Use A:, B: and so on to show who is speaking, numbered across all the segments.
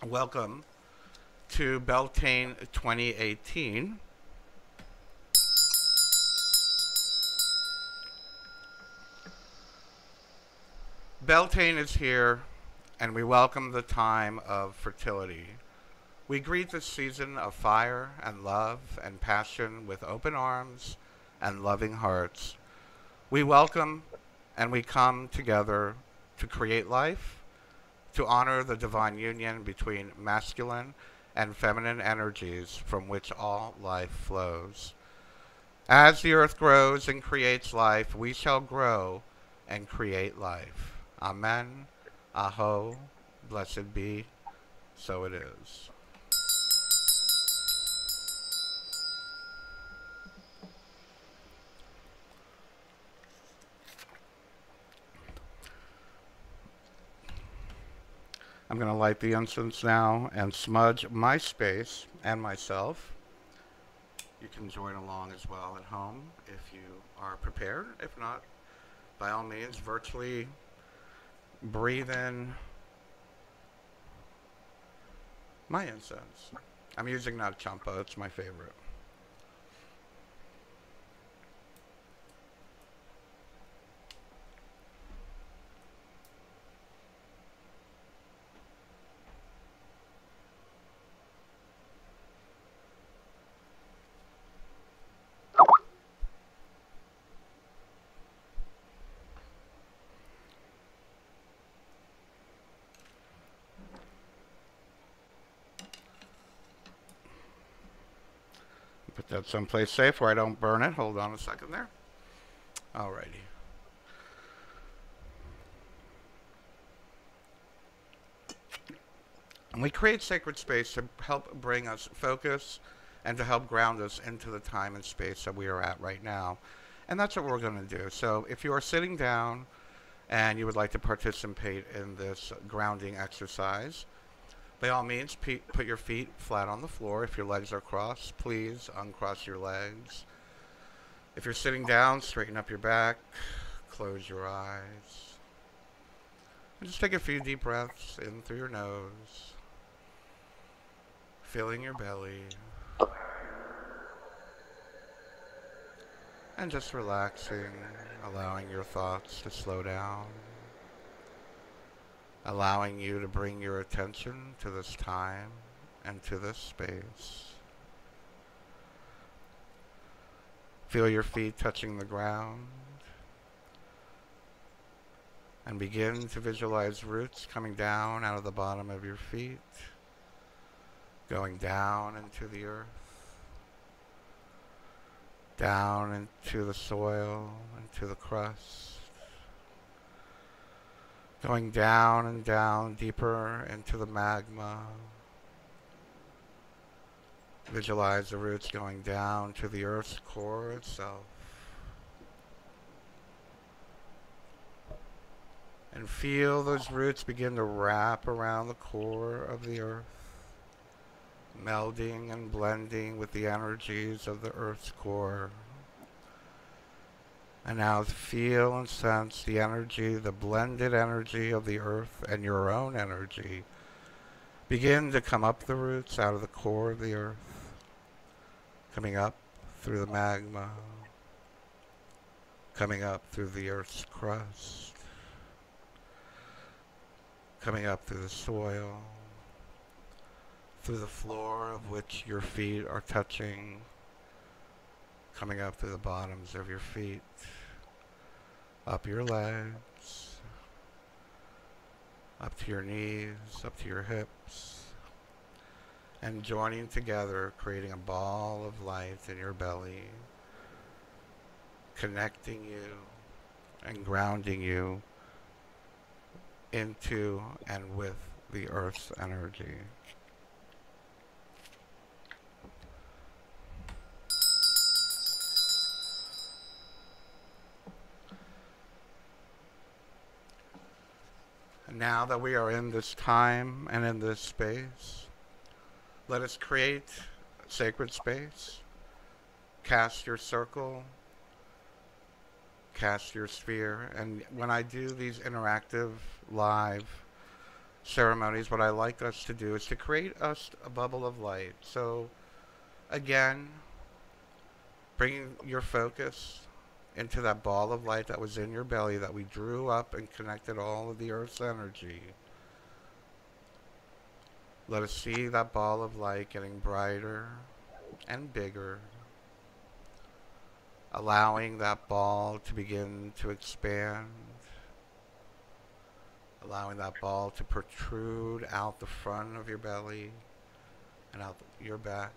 A: Welcome to Beltane 2018. Beltane is here, and we welcome the time of fertility. We greet the season of fire and love and passion with open arms and loving hearts. We welcome and we come together to create life, to honor the divine union between masculine and feminine energies from which all life flows. As the earth grows and creates life, we shall grow and create life. Amen. Aho. Blessed be. So it is. I'm going to light the incense now and smudge my space and myself. You can join along as well at home if you are prepared. If not, by all means, virtually breathe in my incense. I'm using Nag Champa, it's my favorite. Put that someplace safe where I don't burn it. Hold on a second there. Alrighty. And we create sacred space to help bring us focus and to help ground us into the time and space that we are at right now. And that's what we're going to do. So if you are sitting down and you would like to participate in this grounding exercise, by all means, put your feet flat on the floor. If your legs are crossed, please uncross your legs. If you're sitting down, straighten up your back, close your eyes. And just take a few deep breaths in through your nose, filling your belly, and just relaxing, allowing your thoughts to slow down, allowing you to bring your attention to this time and to this space. Feel your feet touching the ground and begin to visualize roots coming down out of the bottom of your feet, going down into the earth, down into the soil, into the crust, going down and down deeper into the magma. Visualize the roots going down to the earth's core itself. And feel those roots begin to wrap around the core of the earth, melding and blending with the energies of the earth's core. And now feel and sense the energy, the blended energy of the earth and your own energy begin to come up the roots out of the core of the earth, coming up through the magma, coming up through the earth's crust, coming up through the soil, through the floor of which your feet are touching, coming up through the bottoms of your feet, up your legs, up to your knees, up to your hips, and joining together, creating a ball of light in your belly, connecting you and grounding you into and with the earth's energy. And now that we are in this time and in this space, let us create sacred space. Cast your circle, cast your sphere, and when I do these interactive live ceremonies, what I like us to do is to create us a bubble of light. So, again, bringing your focus into that ball of light that was in your belly that we drew up and connected all of the Earth's energy. Let us see that ball of light getting brighter and bigger, allowing that ball to begin to expand, allowing that ball to protrude out the front of your belly and out your back.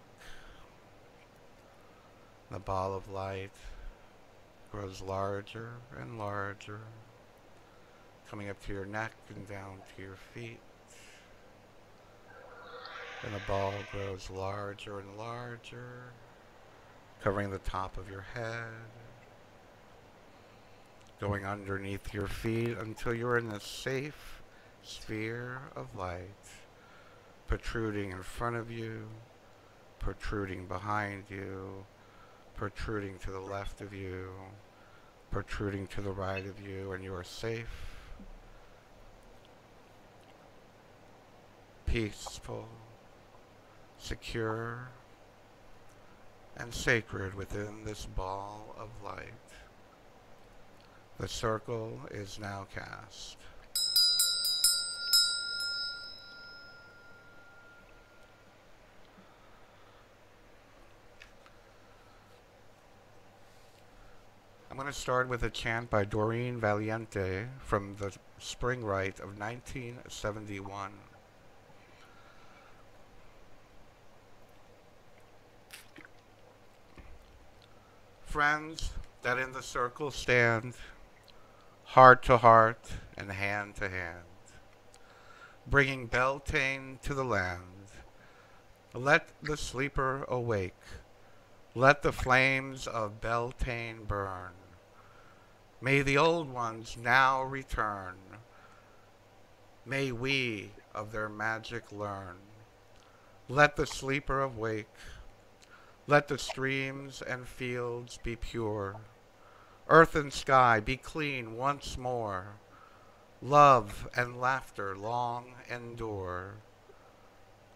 A: The ball of light grows larger and larger, coming up to your neck and down to your feet. And the ball grows larger and larger, covering the top of your head, going underneath your feet until you're in a safe sphere of light, protruding in front of you, protruding behind you, protruding to the left of you, protruding to the right of you, and you are safe, peaceful, secure, and sacred within this ball of light. The circle is now cast. I'm going to start with a chant by Doreen Valiente from the Spring Rite of 1971. Friends that in the circle stand, heart to heart and hand to hand, bringing Beltane to the land. Let the sleeper awake. Let the flames of Beltane burn. May the old ones now return. May we of their magic learn. Let the sleeper awake. Let the streams and fields be pure. Earth and sky be clean once more. Love and laughter long endure.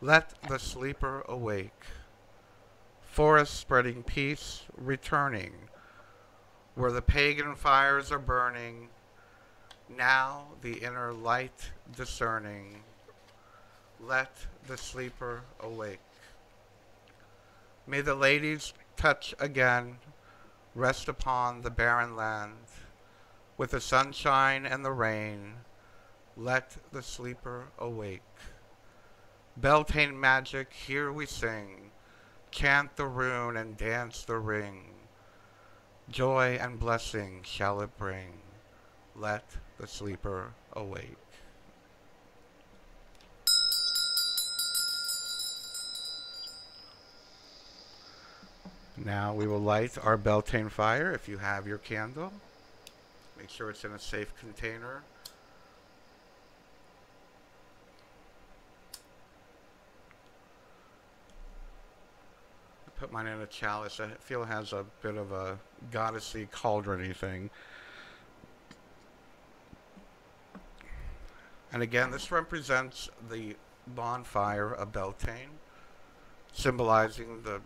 A: Let the sleeper awake. Forest spreading peace returning. Where the pagan fires are burning, now the inner light discerning. Let the sleeper awake. May the lady's touch again rest upon the barren land. With the sunshine and the rain, let the sleeper awake. Beltane magic, here we sing. Chant the rune and dance the ring. Joy and blessing shall it bring. Let the sleeper awake. Now we will light our Beltane fire. If you have your candle, make sure it's in a safe container. I put mine in a chalice. I feel it has a bit of a goddessy cauldron-y thing. And again, this represents the bonfire of Beltane, symbolizing the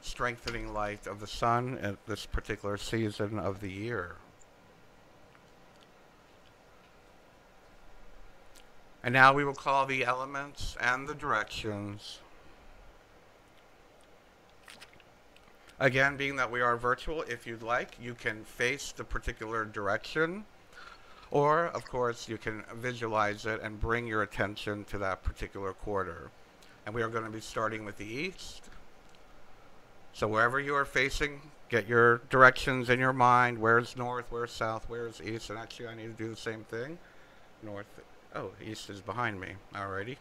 A: strengthening light of the sun at this particular season of the year. And now we will call the elements and the directions. Again, being that we are virtual, if you'd like, you can face the particular direction, or, of course, you can visualize it and bring your attention to that particular quarter. And we are going to be starting with the east. So wherever you are facing, get your directions in your mind. Where's north, where's south, where's east? And actually, I need to do the same thing. North, oh, east is behind me. Alrighty.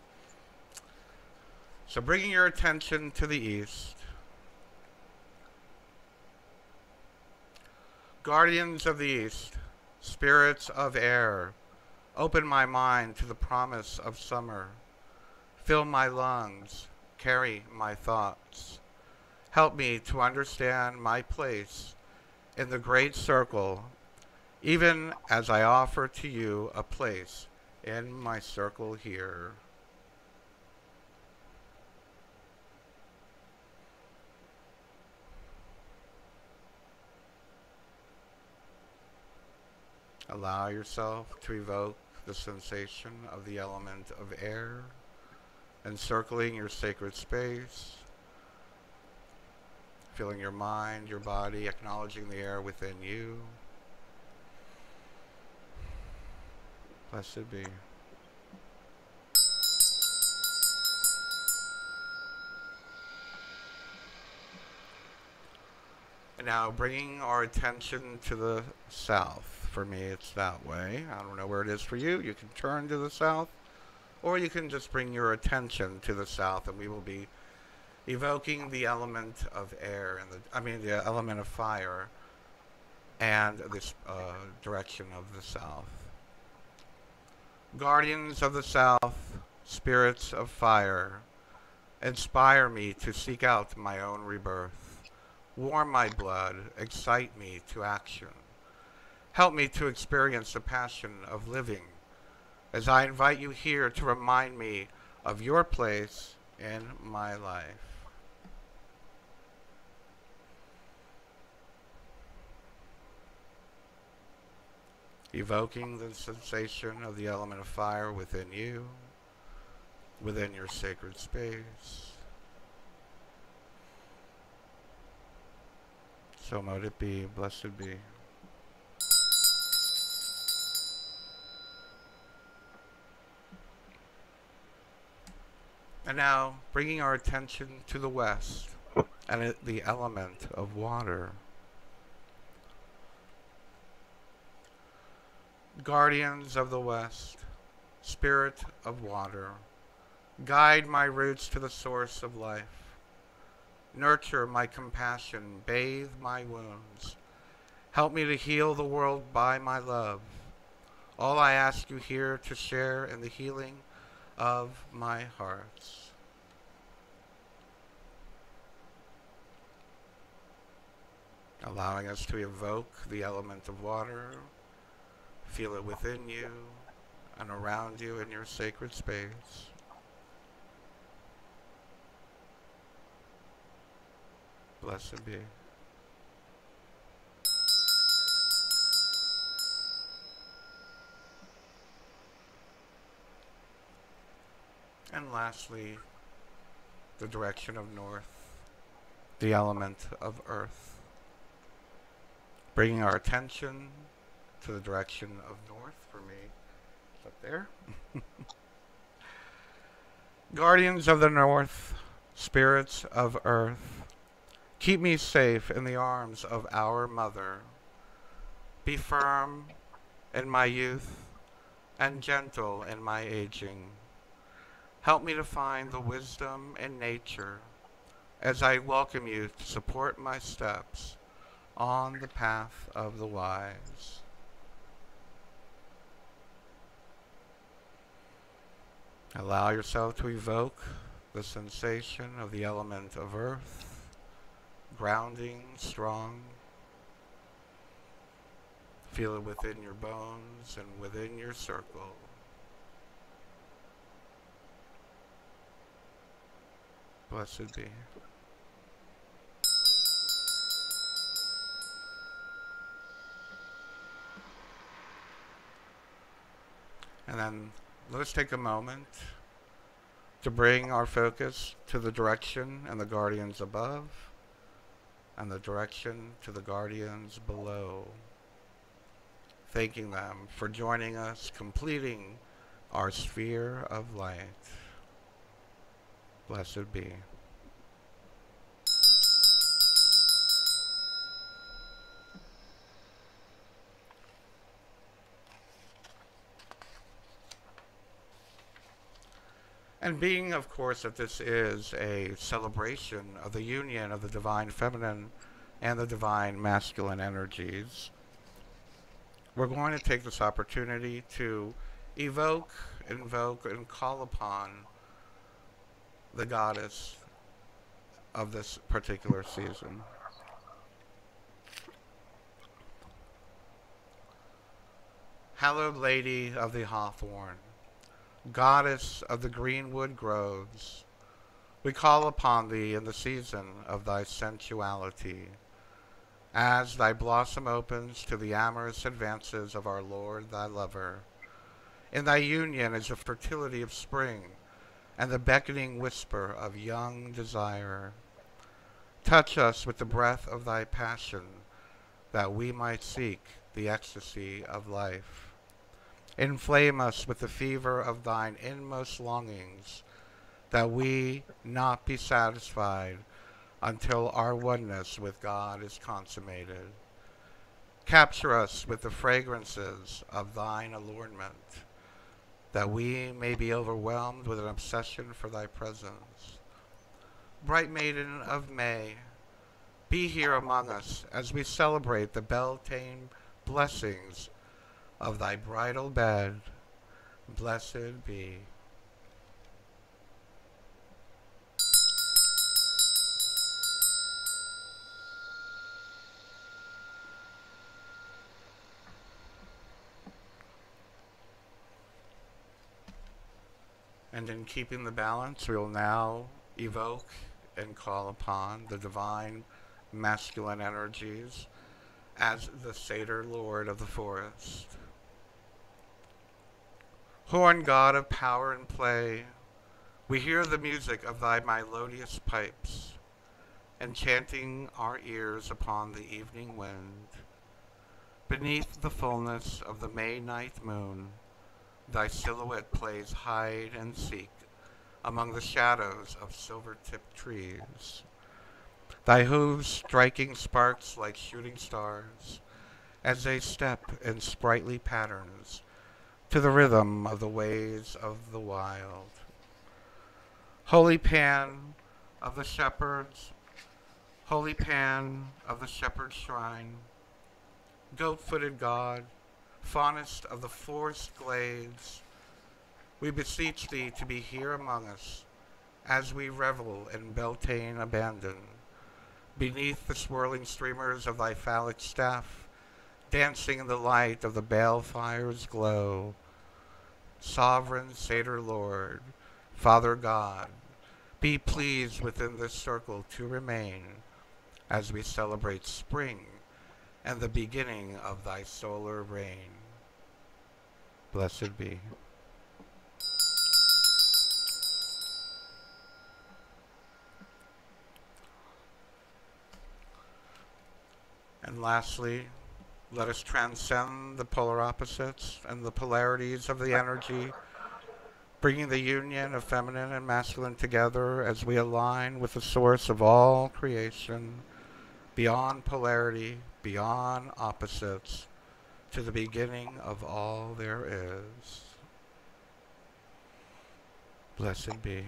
A: So bringing your attention to the east. Guardians of the east, spirits of air, open my mind to the promise of summer. Fill my lungs, carry my thoughts. Help me to understand my place in the great circle, even as I offer to you a place in my circle here. Allow yourself to evoke the sensation of the element of air encircling your sacred space, feeling your mind, your body, acknowledging the air within you. Blessed be. And now bringing our attention to the south. For me, it's that way. I don't know where it is for you. You can turn to the south, or you can just bring your attention to the south, and we will be evoking the element of air, and the element of fire, and this direction of the south. Guardians of the south, spirits of fire, inspire me to seek out my own rebirth. Warm my blood, excite me to action. Help me to experience the passion of living, as I invite you here to remind me of your place in my life. Evoking the sensation of the element of fire within you, within your sacred space. So mote it be, blessed be. And now, bringing our attention to the west and the element of water. Guardians of the west, spirit of water, guide my roots to the source of life. Nurture my compassion, bathe my wounds. Help me to heal the world by my love. All I ask you here to share in the healing of my hearts. Allowing us to evoke the element of water, feel it within you and around you in your sacred space. Blessed be. And lastly, the direction of north, the element of earth. Bringing our attention to the direction of north. For me, it's up there. Guardians of the north, spirits of earth, keep me safe in the arms of our mother. Be firm in my youth and gentle in my aging. Help me to find the wisdom in nature as I welcome you to support my steps on the path of the wise. Allow yourself to evoke the sensation of the element of earth, grounding, strong. Feel it within your bones and within your circle. Blessed be. And then let us take a moment to bring our focus to the direction and the guardians above, and the direction to the guardians below. Thanking them for joining us, completing our sphere of light. Blessed be. And being, of course, that this is a celebration of the union of the divine feminine and the divine masculine energies, we're going to take this opportunity to evoke, invoke, and call upon the goddess of this particular season. Hallowed Lady of the Hawthorn, Goddess of the greenwood groves, we call upon thee in the season of thy sensuality. As thy blossom opens to the amorous advances of our Lord thy lover, in thy union is the fertility of spring and the beckoning whisper of young desire. Touch us with the breath of thy passion, that we might seek the ecstasy of life. Inflame us with the fever of thine inmost longings, that we not be satisfied until our oneness with God is consummated. Capture us with the fragrances of thine allurement, that we may be overwhelmed with an obsession for thy presence. Bright maiden of May, be here among us as we celebrate the Beltane blessings of thy bridal bed. Blessed be. And in keeping the balance, we will now evoke and call upon the divine masculine energies as the satyr lord of the forest. Horn god of power and play, we hear the music of thy melodious pipes, enchanting our ears upon the evening wind. Beneath the fullness of the May night moon, thy silhouette plays hide and seek among the shadows of silver-tipped trees, thy hooves striking sparks like shooting stars as they step in sprightly patterns to the rhythm of the ways of the wild. Holy Pan of the shepherds, holy Pan of the shepherd's shrine, goat-footed God, faunest of the forest glades, we beseech thee to be here among us as we revel in Beltane abandon, beneath the swirling streamers of thy phallic staff, dancing in the light of the balefire's glow. Sovereign Satyr Lord, Father God, be pleased within this circle to remain as we celebrate spring and the beginning of thy solar reign. Blessed be. And lastly, let us transcend the polar opposites and the polarities of the energy, bringing the union of feminine and masculine together as we align with the source of all creation, beyond polarity, beyond opposites, to the beginning of all there is. Blessed be.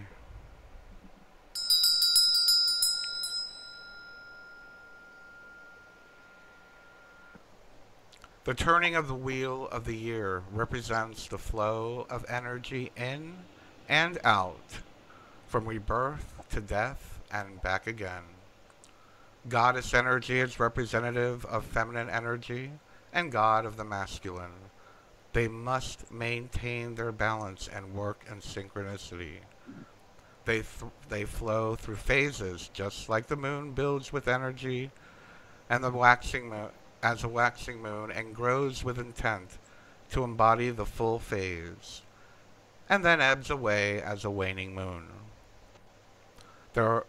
A: The turning of the wheel of the year represents the flow of energy in and out, from rebirth to death and back again. Goddess energy is representative of feminine energy and God of the masculine. They must maintain their balance and work in synchronicity. They flow through phases, just like the moon builds with energy and the waxing moon, as a waxing moon, and grows with intent to embody the full phase, and then ebbs away as a waning moon. There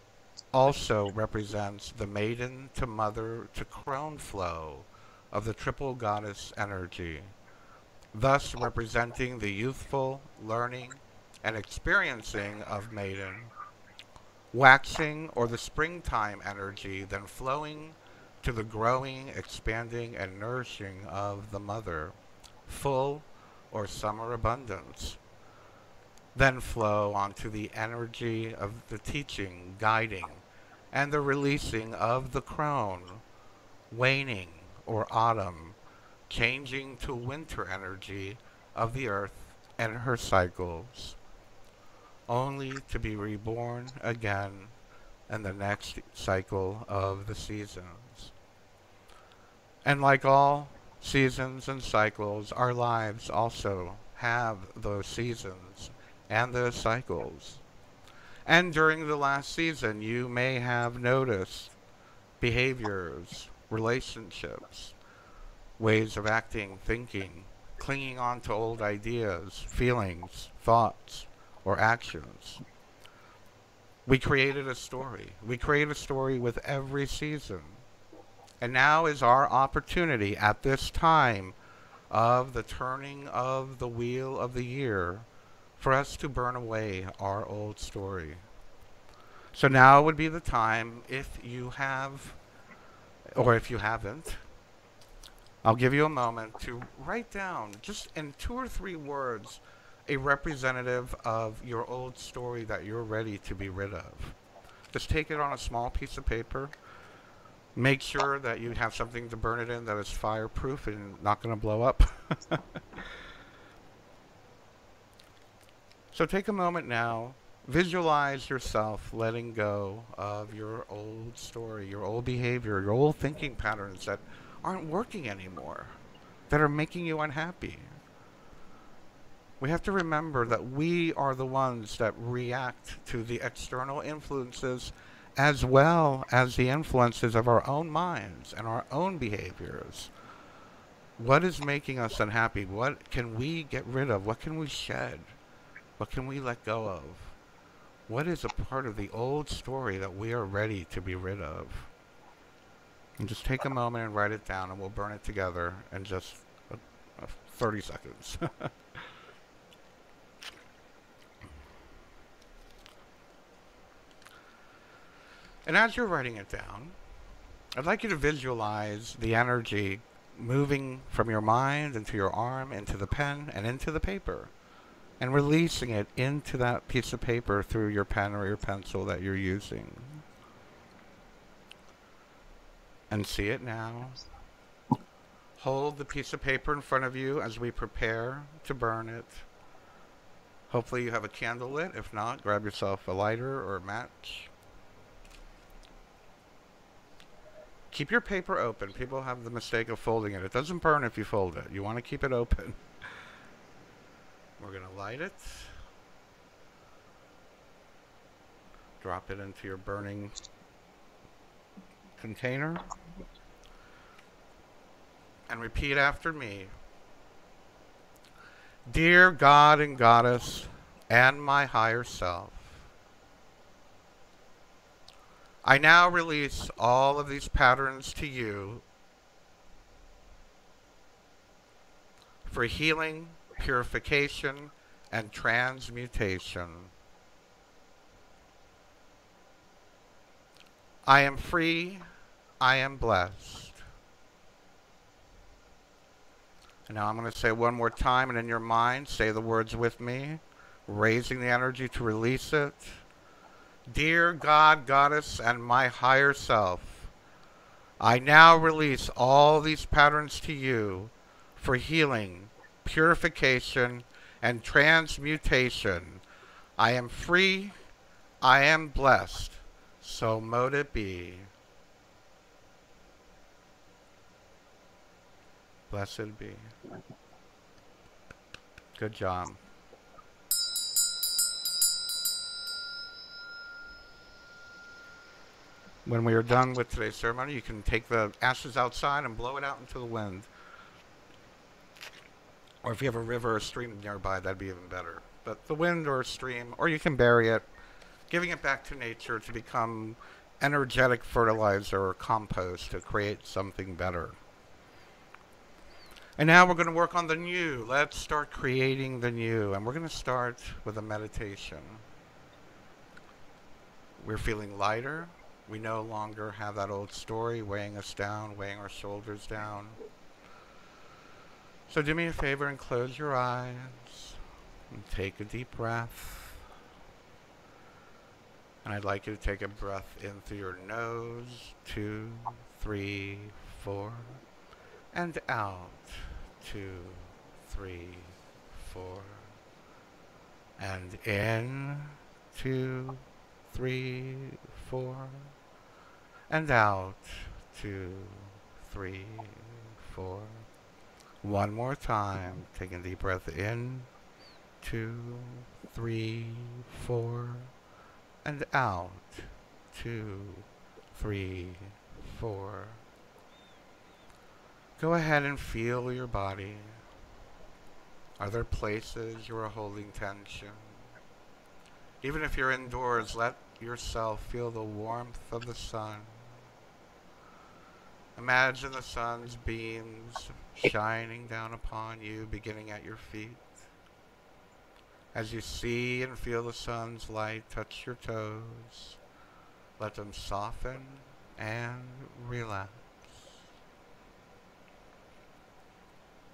A: also represents the maiden to mother to crone flow of the triple goddess energy, thus representing the youthful learning and experiencing of maiden, waxing or the springtime energy, then flowing to the growing, expanding, and nourishing of the mother, full or summer abundance. Then flow onto the energy of the teaching, guiding, and the releasing of the crone, waning or autumn, changing to winter energy of the earth and her cycles, only to be reborn again in the next cycle of the seasons. And like all seasons and cycles, our lives also have those seasons and those cycles. And during the last season, you may have noticed behaviors, relationships, ways of acting, thinking, clinging on to old ideas, feelings, thoughts, or actions. We created a story. We create a story with every season. And now is our opportunity at this time of the turning of the wheel of the year for us to burn away our old story. So now would be the time, if you have, or if you haven't, I'll give you a moment to write down, just in 2 or 3 words, a representative of your old story that you're ready to be rid of. Just take it on a small piece of paper. Make sure that you have something to burn it in that is fireproof and not going to blow up. So take a moment now. Visualize yourself letting go of your old story, your old behavior, your old thinking patterns that aren't working anymore, that are making you unhappy. We have to remember that we are the ones that react to the external influences as well as the influences of our own minds and our own behaviors. What is making us unhappy? What can we get rid of? What can we shed? What can we let go of? What is a part of the old story that we are ready to be rid of? And just take a moment and write it down, and we'll burn it together in just 30 seconds. And as you're writing it down, I'd like you to visualize the energy moving from your mind into your arm, into the pen, and into the paper, and releasing it into that piece of paper through your pen or your pencil that you're using. And see it now. Hold the piece of paper in front of you as we prepare to burn it. Hopefully you have a candle lit. If not, grab yourself a lighter or a match. Keep your paper open. People have the mistake of folding it. It doesn't burn if you fold it. You want to keep it open. We're going to light it. Drop it into your burning container. And repeat after me. Dear God and Goddess and my higher self, I now release all of these patterns to you for healing, purification, and transmutation. I am free. I am blessed. And now I'm going to say one more time, and in your mind, say the words with me, raising the energy to release it. Dear God, Goddess, and my higher self, I now release all these patterns to you for healing, purification, and transmutation. I am free. I am blessed. So mote it be. Blessed be. Good job. When we are done with today's ceremony, you can take the ashes outside and blow it out into the wind. Or if you have a river or stream nearby, that'd be even better. But the wind or a stream, or you can bury it, giving it back to nature to become energetic fertilizer or compost to create something better. And now we're going to work on the new. Let's start creating the new. And we're going to start with a meditation. We're feeling lighter. We no longer have that old story weighing us down, weighing our shoulders down. So do me a favor and close your eyes and take a deep breath. And I'd like you to take a breath in through your nose, 2, 3, 4, and out, 2, 3, 4, and in, 2, 3, 4, and out, 2, 3, 4. One more time, taking a deep breath in, 2, 3, 4, and out. 2, 3, 4. Go ahead and feel your body. Are there places you are holding tension? Even if you're indoors, let yourself feel the warmth of the sun. Imagine the sun's beams shining down upon you, beginning at your feet. As you see and feel the sun's light touch your toes, let them soften and relax.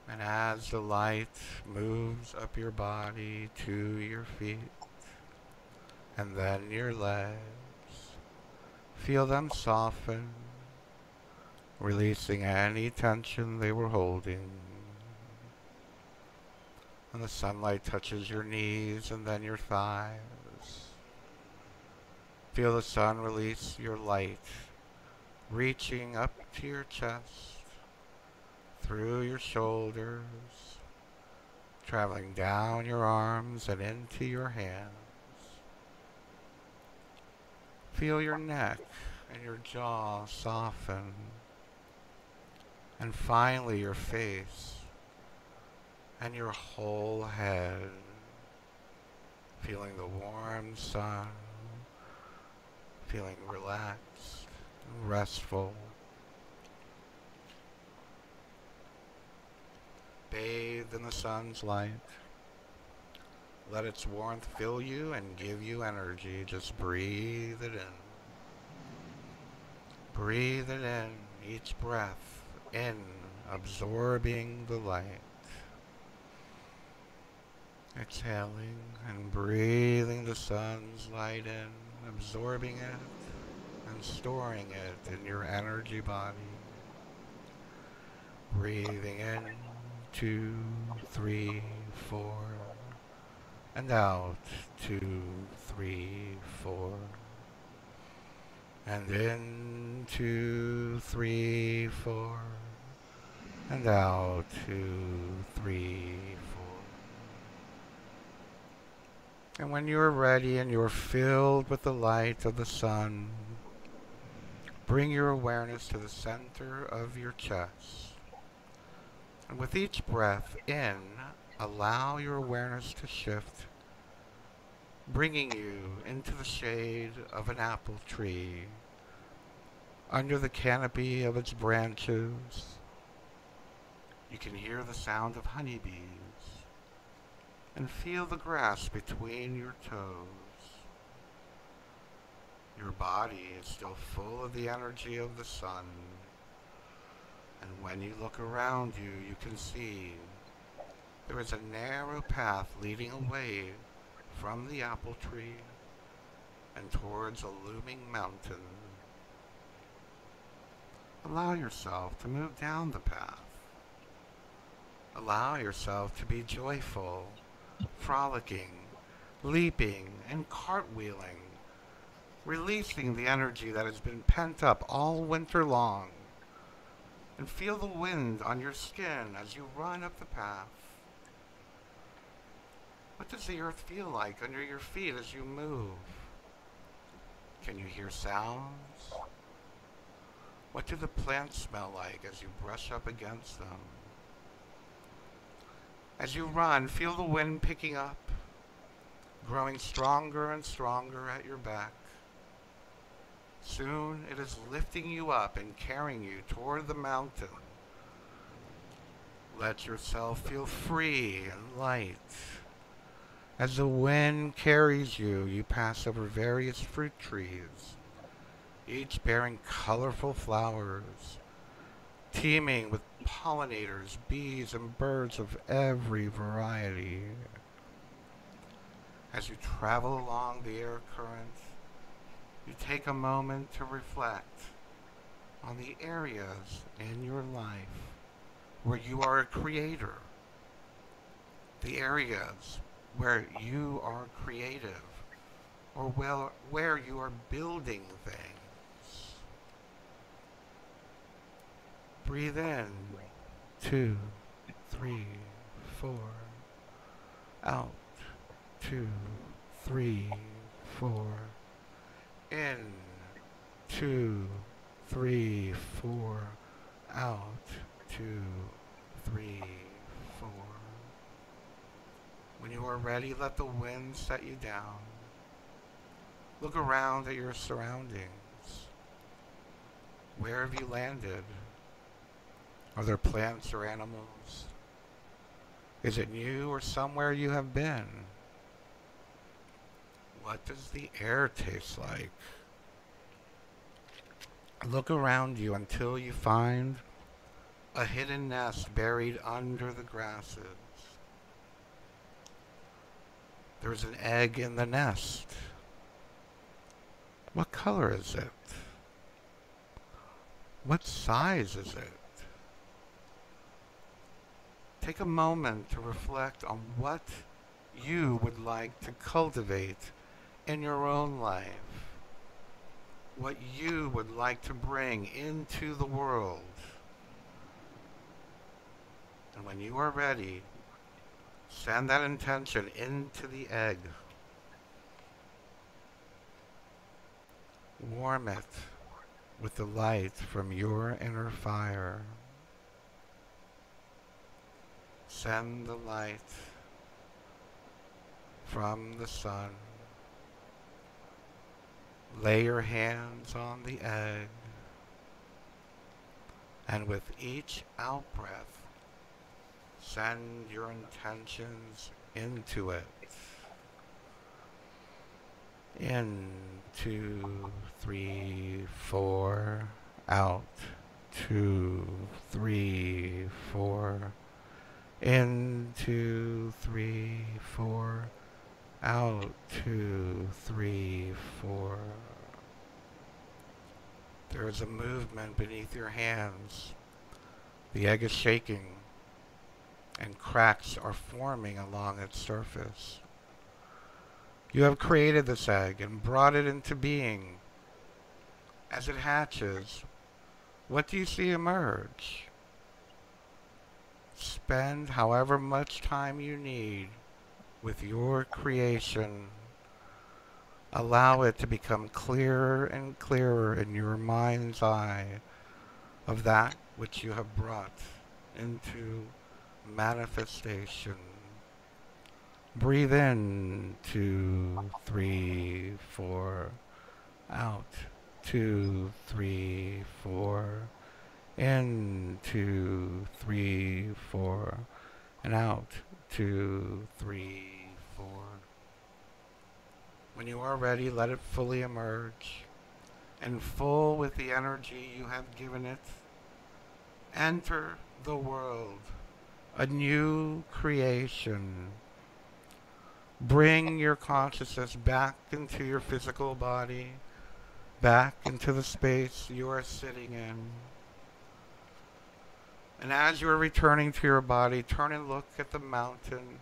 A: And as the light moves up your body to your feet, and then your legs, feel them soften, releasing any tension they were holding. And the sunlight touches your knees and then your thighs. Feel the sun release your light, reaching up to your chest, through your shoulders, traveling down your arms and into your hands. Feel your neck and your jaw soften, and finally your face and your whole head, feeling the warm sun, feeling relaxed and restful. Bathe in the sun's light. Let its warmth fill you and give you energy. Just breathe it in. Breathe it in, each breath in, absorbing the light. Exhaling and breathing the sun's light in, absorbing it and storing it in your energy body. Breathing in, 2, 3, 4, and out, 2, 3, 4, and in, 2, 3, 4, and out, 2, 3, 4. And when you are ready and you are filled with the light of the sun, bring your awareness to the center of your chest. And with each breath in, allow your awareness to shift, bringing you into the shade of an apple tree, under the canopy of its branches. You can hear the sound of honeybees and feel the grass between your toes. Your body is still full of the energy of the sun, and when you look around you, you can see there is a narrow path leading away from the apple tree and towards a looming mountain. Allow yourself to move down the path. Allow yourself to be joyful, frolicking, leaping, and cartwheeling, releasing the energy that has been pent up all winter long. And feel the wind on your skin as you run up the path. What does the earth feel like under your feet as you move? Can you hear sounds? What do the plants smell like as you brush up against them? As you run, feel the wind picking up, growing stronger and stronger at your back. Soon it is lifting you up and carrying you toward the mountain. Let yourself feel free and light. As the wind carries you, you pass over various fruit trees, each bearing colorful flowers, teeming with pollinators, bees, and birds of every variety. As you travel along the air current, you take a moment to reflect on the areas in your life where you are a creator, the areas where you are creative, or where you are building things. Breathe in, 2, 3, 4, out, 2, 3, 4. In, 2, 3, 4. Out, 2, 3, 4. When you are ready, let the wind set you down. Look around at your surroundings. Where have you landed? Are there plants or animals? Is it new or somewhere you have been? What does the air taste like? Look around you until you find a hidden nest buried under the grasses. There's an egg in the nest. What color is it? What size is it? Take a moment to reflect on what you would like to cultivate in your own life, what you would like to bring into the world. And when you are ready, send that intention into the egg. Warm it with the light from your inner fire. Send the light from the sun. Lay your hands on the egg, and with each out-breath, send your intentions into it. In, 2, 3, 4. Out, 2, 3, 4. In, 2, 3, 4. Out, 2, 3, 4. There is a movement beneath your hands. The egg is shaking, and cracks are forming along its surface. You have created this egg and brought it into being. As it hatches, what do you see emerge? Spend however much time you need with your creation. Allow it to become clearer and clearer in your mind's eye of that which you have brought into manifestation. Breathe in, 2, 3, 4. Out, 2, 3, 4. In, 2, 3, 4. And out, 2, 3, 4. When you are ready, let it fully emerge. And full with the energy you have given it, enter the world, a new creation. Bring your consciousness back into your physical body, back into the space you are sitting in. And as you are returning to your body, turn and look at the mountain.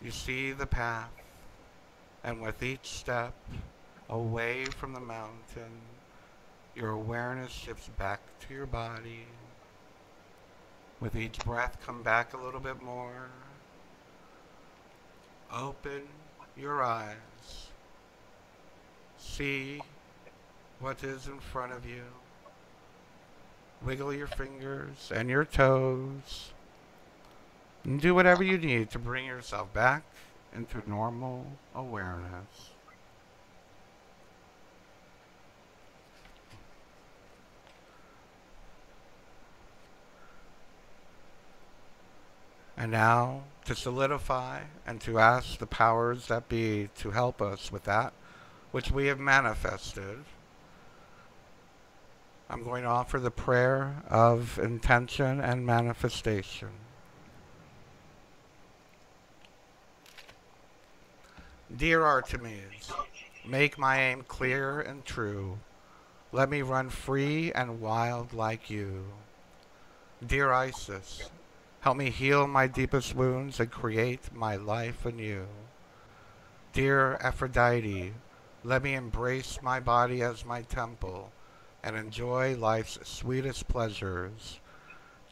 A: You see the path, and with each step away from the mountain, your awareness shifts back to your body. With each breath, come back a little bit more. Open your eyes. See what is in front of you. Wiggle your fingers and your toes. And do whatever you need to bring yourself back into normal awareness. And now, to solidify and to ask the powers that be to help us with that which we have manifested, I'm going to offer the prayer of intention and manifestation. Dear Artemis, make my aim clear and true. Let me run free and wild like you. Dear Isis, help me heal my deepest wounds and create my life anew. Dear Aphrodite, let me embrace my body as my temple and enjoy life's sweetest pleasures.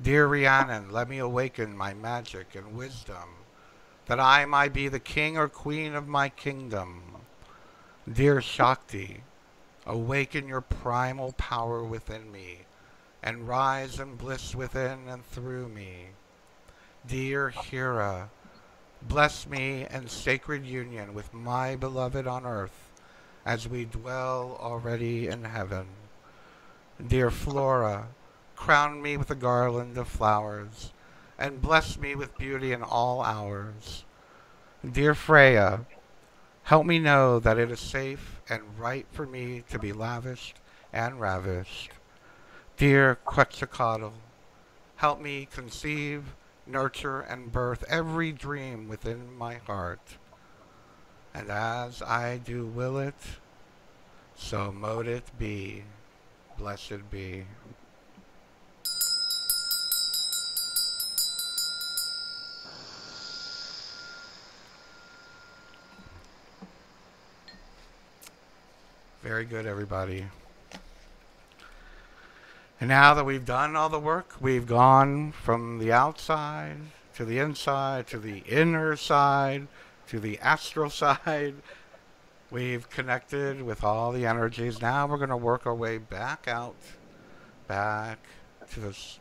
A: Dear Rhiannon, let me awaken my magic and wisdom that I might be the king or queen of my kingdom. Dear Shakti, awaken your primal power within me, and rise in bliss within and through me. Dear Hira, bless me in sacred union with my beloved on earth, as we dwell already in heaven. Dear Flora, crown me with a garland of flowers, and bless me with beauty in all hours. Dear Freya, help me know that it is safe and right for me to be lavished and ravished. Dear Quetzalcoatl, help me conceive, nurture, and birth every dream within my heart. And as I do will it, so mote it be. Blessed be. Very good, everybody. And now that we've done all the work, we've gone from the outside to the inside to the inner side to the astral side. We've connected with all the energies. Now we're going to work our way back out, back to this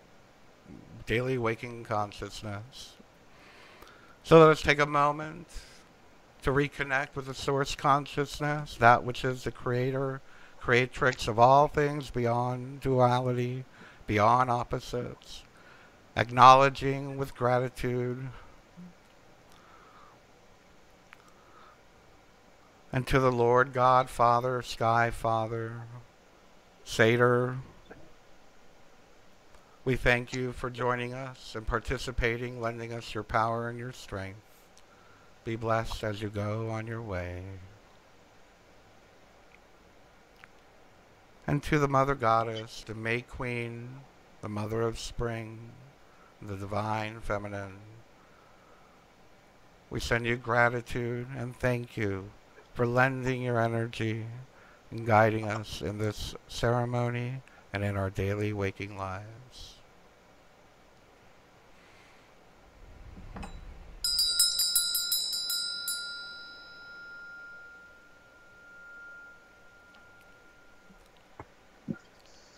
A: daily waking consciousness. So let us take a moment to reconnect with the source consciousness, that which is the creator, creatrix of all things beyond duality, beyond opposites, acknowledging with gratitude and to the Lord God, Father, Sky Father, Satyr. We thank you for joining us and participating, lending us your power and your strength. Be blessed as you go on your way. And to the Mother Goddess, the May Queen, the Mother of Spring, the Divine Feminine, we send you gratitude and thank you for lending your energy and guiding us in this ceremony and in our daily waking lives.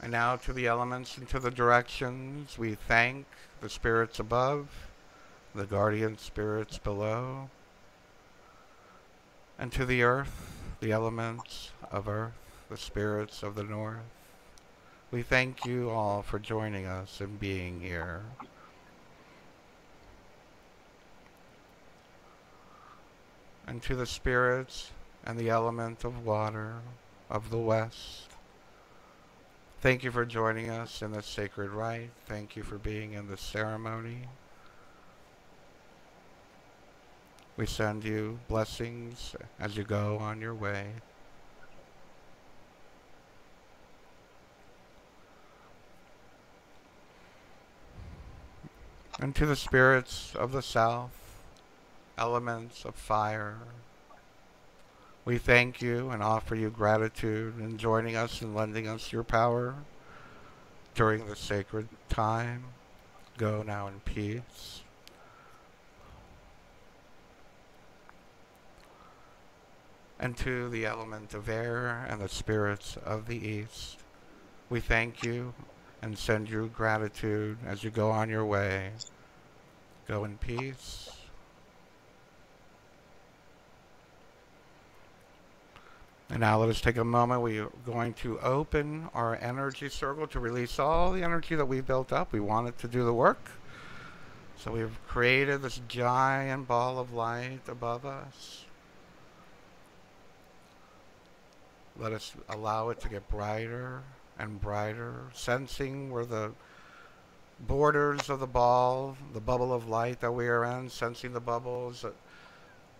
A: And now to the elements and to the directions, we thank the spirits above, the guardian spirits below, and to the earth, the elements of earth, the spirits of the north. We thank you all for joining us and being here. And to the spirits and the element of water of the west, thank you for joining us in this sacred rite. Thank you for being in this ceremony. We send you blessings as you go on your way. And to the spirits of the south, elements of fire, we thank you and offer you gratitude in joining us and lending us your power during this sacred time. Go now in peace. And to the element of air and the spirits of the east, we thank you and send you gratitude as you go on your way. Go in peace. And now let us take a moment. We are going to open our energy circle to release all the energy that we built up. We want it to do the work. So we've created this giant ball of light above us. Let us allow it to get brighter and brighter, sensing where the borders of the ball, the bubble of light that we are in, sensing the bubbles,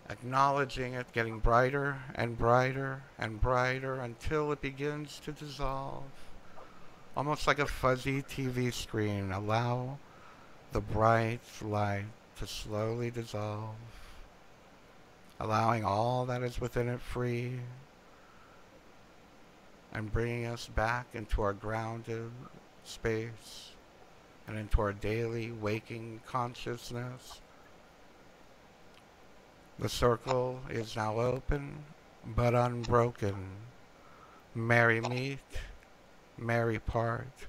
A: acknowledging it, getting brighter and brighter and brighter until it begins to dissolve. Almost like a fuzzy TV screen. Allow the bright light to slowly dissolve, allowing all that is within it free, and bringing us back into our grounded space and into our daily waking consciousness, The circle is now open, but unbroken. Merry meet, merry part,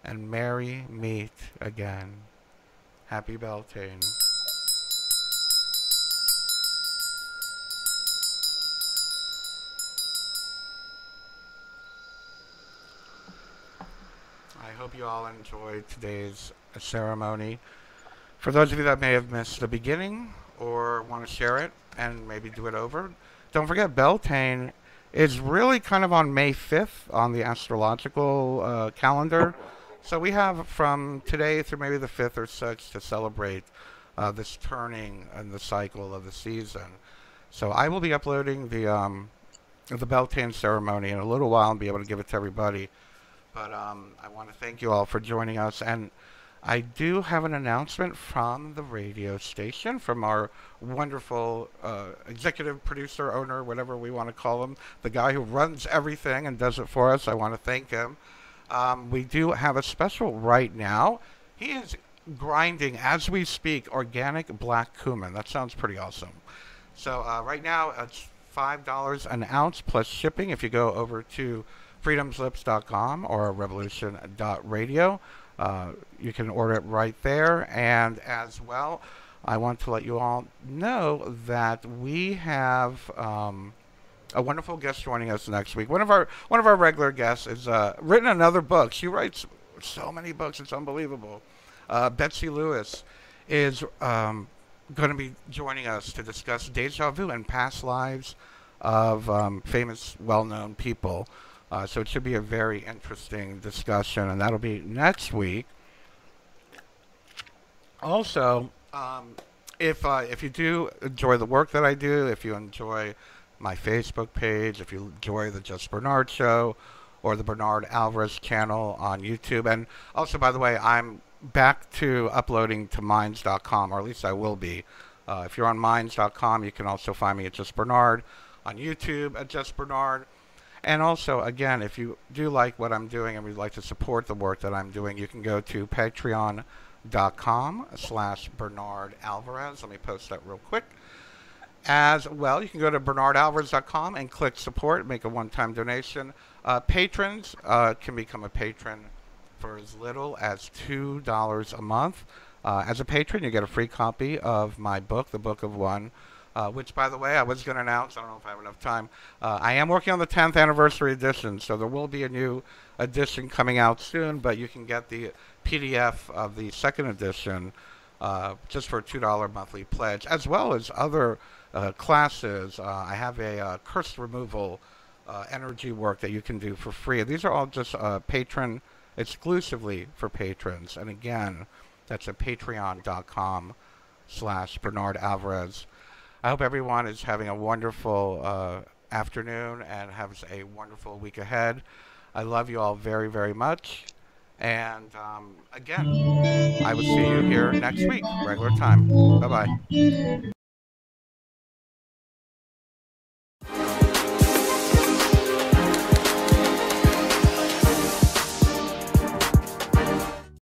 A: and merry meet again. Happy Beltane. I hope you all enjoyed today's ceremony. For those of you that may have missed the beginning or want to share it and maybe do it over, don't forget Beltane is really kind of on May 5th on the astrological calendar. So we have from today through maybe the 5th or 6th to celebrate this turning in the cycle of the season. So I will be uploading the Beltane ceremony in a little while and be able to give it to everybody. But I want to thank you all for joining us. And I do have an announcement from the radio station, from our wonderful executive producer, owner, whatever we want to call him, the guy who runs everything and does it for us. I want to thank him. We do have a special right now. He is grinding, as we speak, organic black cumin. That sounds pretty awesome. So right now, it's $5 an ounce plus shipping if you go over to freedomslips.com or revolution.radio. You can order it right there. And as well, I want to let you all know that we have a wonderful guest joining us next week. One of our regular guests has written another book. She writes so many books; it's unbelievable. Betsy Lewis is going to be joining us to discuss deja vu and past lives of famous, well-known people. So it should be a very interesting discussion, and that'll be next week. Also, if you do enjoy the work that I do, if you enjoy my Facebook page, if you enjoy the Just Bernard Show or the Bernard Alvarez channel on YouTube, and also, by the way, I'm back to uploading to Minds.com, or at least I will be. If you're on Minds.com, you can also find me at Just Bernard, on YouTube at Just Bernard. And also, again, if you do like what I'm doing and would like to support the work that I'm doing, you can go to patreon.com/Bernard Alvarez. Let me post that real quick. As well, you can go to bernardalvarez.com and click support, make a one-time donation. Patrons can become a patron for as little as $2 a month. As a patron, you get a free copy of my book, The Book of One. Which, by the way, I was going to announce, I don't know if I have enough time, I am working on the 10th anniversary edition, so there will be a new edition coming out soon, but you can get the PDF of the second edition just for a $2 monthly pledge, as well as other classes. I have a curse removal energy work that you can do for free. These are all just patron, exclusively for patrons, and again, that's at patreon.com/Bernard Alvarez. I hope everyone is having a wonderful afternoon and has a wonderful week ahead. I love you all very, very much. And again, I will see you here next week, regular time. Bye-bye.